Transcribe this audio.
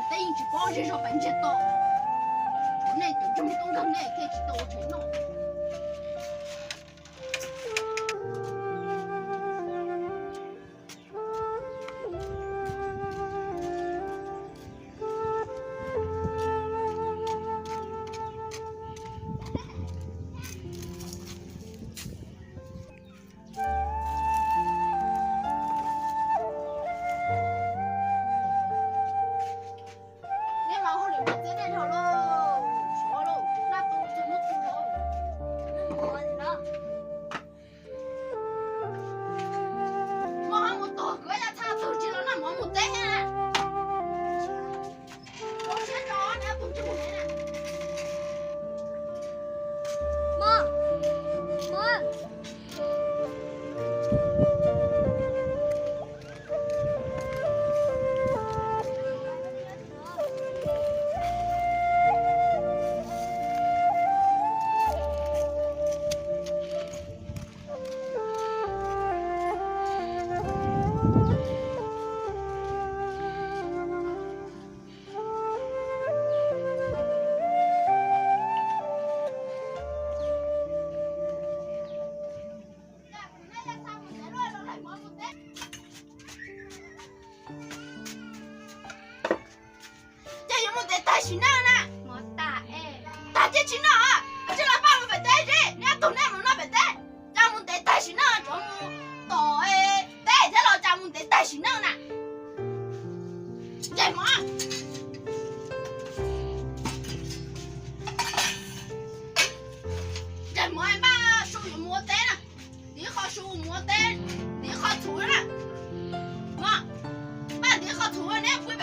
等于去包身上本钱到，我那都这么多个那开始到成了。大新郎呢？没大哎，大姐新郎啊，这老爸们不带人，人家东南门那不带，咱们带大新郎，咱们到哎带着了，咱们带大新郎呢。在忙。在忙嘛，手又没带了，你好手没带，你好粗了，妈，把你好粗了，那会。